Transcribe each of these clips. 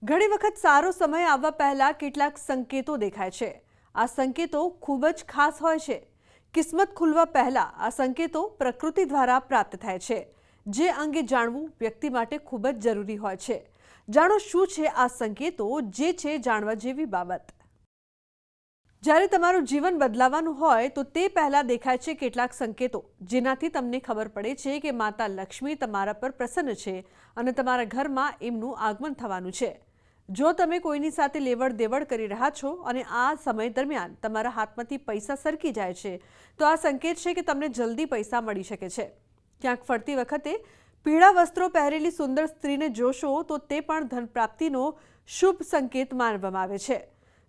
ઘણી વખત સારો સમય આવવા પહેલા કેટલાક સંકેતો દેખાય છે। આ સંકેતો ખૂબ જ ખાસ હોય છે। કિસ્મત ખુલવા પહેલા આ સંકેતો પ્રકૃતિ દ્વારા પ્રાપ્ત થાય છે, જે અંગે જાણવું વ્યક્તિ માટે ખૂબ જ જરૂરી હોય છે। જાણો શું છે આ સંકેતો, જે છે જાણવા જેવી બાબત। જ્યારે તમારું જીવન બદલાવાનું હોય તો તે પહેલા દેખાય છે કેટલાક સંકેતો, જેનાથી તમને ખબર પડે છે કે માતા લક્ષ્મી તમારા પર પ્રસન્ન છે અને તમારા ઘરમાં એમનું આગમન થવાનું છે। જો તમે કોઈની સાથે લેવડ દેવડ કરી રહ્યા છો અને આ સમય દરમિયાન તમારા હાથમાંથી પૈસા સરકી જાય છે, તો આ સંકેત છે કે તમને જલ્દી પૈસા મળી શકે છે। ક્યાંક ફરતી વખતે પીળા વસ્ત્રો પહેરેલી સુંદર સ્ત્રીને જોશો તો તે પણ ધન પ્રાપ્તિનો શુભ સંકેત માનવામાં આવે છે।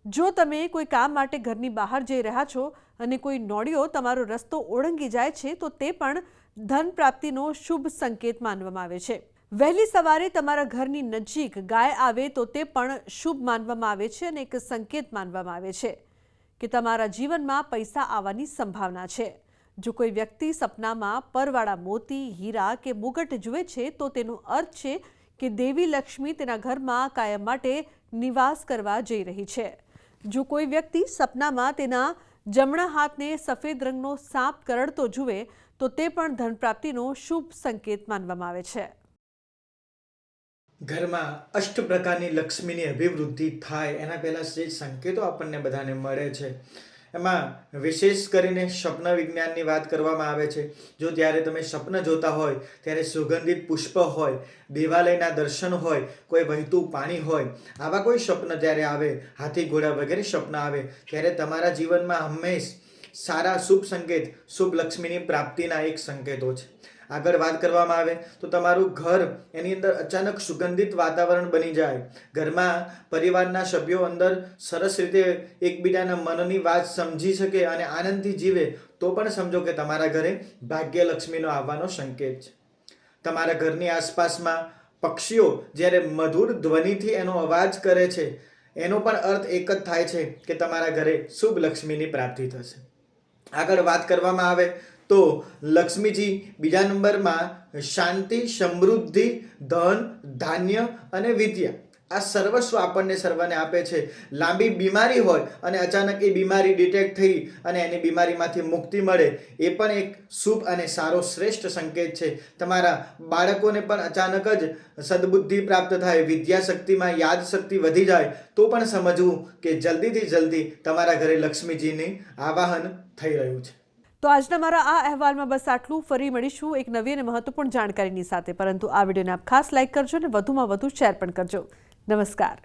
જો તમે કોઈ કામ માટે ઘરની બહાર જઈ રહ્યા છો અને કોઈ નોળિયો તમારો રસ્તો ઓળંગી જાય છે, તો તે પણ ધન પ્રાપ્તિનો શુભ સંકેત માનવામાં આવે છે। વહેલી સવારે તમારા ઘરની નજીક ગાય આવે તો તે પણ શુભ માનવામાં આવે છે અને એક સંકેત માનવામાં આવે છે કે તમારા જીવનમાં પૈસા આવવાની સંભાવના છે। જો કોઈ વ્યક્તિ સપનામાં પરવાળા મોતી, હીરા કે મુગટ જુએ છે, તો તેનો અર્થ છે કે દેવી લક્ષ્મી તેના ઘરમાં કાયમ માટે નિવાસ કરવા જઈ રહી છે। જો કોઈ વ્યક્તિ સપનામાં તેના જમણા હાથને સફેદ રંગનો સાપ કરડતો જુએ તો તે પણ ધન પ્રાપ્તિનો શુભ સંકેત માનવામાં આવે છે। ઘરમાં અષ્ટ પ્રકારની લક્ષ્મીની અભિવૃદ્ધિ થાય એના પહેલાં જે સંકેતો આપણને બધાને મળે છે, એમાં વિશેષ કરીને સ્વપ્ન વિજ્ઞાનની વાત કરવામાં આવે છે। જો ત્યારે તમે સ્વપ્ન જોતા હોય ત્યારે સુગંધિત પુષ્પ હોય, દેવાલયના દર્શન હોય, કોઈ વહેતું પાણી હોય, આવા કોઈ સ્વપ્ન જ્યારે આવે, હાથી ઘોડા વગેરે સ્વપ્ન આવે, ત્યારે તમારા જીવનમાં હંમેશ સારા શુભ સંકેત, શુભ લક્ષ્મીની પ્રાપ્તિના એક સંકેતો છે। આગળ વાત કરવામાં આવે તો તમારું ઘર એની અંદર અચાનક સુગંધિત વાતાવરણ બની જાય, ઘરમાં પરિવારના સભ્યો અંદર સરસ રીતે એકબીજાના મનની વાત સમજી શકે અને આનંદથી જીવે, તો પણ સમજો કે તમારા ઘરે ભાગ્યલક્ષ્મીનો આવવાનો સંકેત છે। તમારા ઘરની આસપાસમાં પક્ષીઓ જ્યારે મધુર ધ્વનિથી એનો અવાજ કરે છે, એનો પણ અર્થ એક જ થાય છે કે તમારા ઘરે શુભ લક્ષ્મીની પ્રાપ્તિ થશે। આગળ વાત કરવામાં આવે તો લક્ષ્મીજી બીજા નંબરમાં શાંતિ, સમૃદ્ધિ, ધન, ધાન્ય અને વિદ્યા, આ સર્વસ્વ આપણને સર્વને આપે છે। લાંબી બીમારી હોય અને અચાનક એ બીમારી ડિટેક્ટ થઈ અને એની બીમારીમાંથી મુક્તિ મળે, એ પણ એક શુભ અને સારો શ્રેષ્ઠ સંકેત છે। તમારા બાળકોને પણ અચાનક જ સદબુદ્ધિ પ્રાપ્ત થાય, વિદ્યા શક્તિમાં યાદ શક્તિ વધી જાય, તો પણ સમજવું કે જલ્દીથી જલ્દી તમારા ઘરે લક્ષ્મીજીની આવાહન થઈ રહ્યું છે। તો આજના મારા આ અહેવાલમાં બસ આટલું। ફરી મળીશું એક નવી અને મહત્વપૂર્ણ જાણકારીની સાથે, પરંતુ આ વિડીયોને આપ ખાસ લાઇક કરજો અને વધુમાં વધુ શેર પણ કરજો। નમસ્કાર।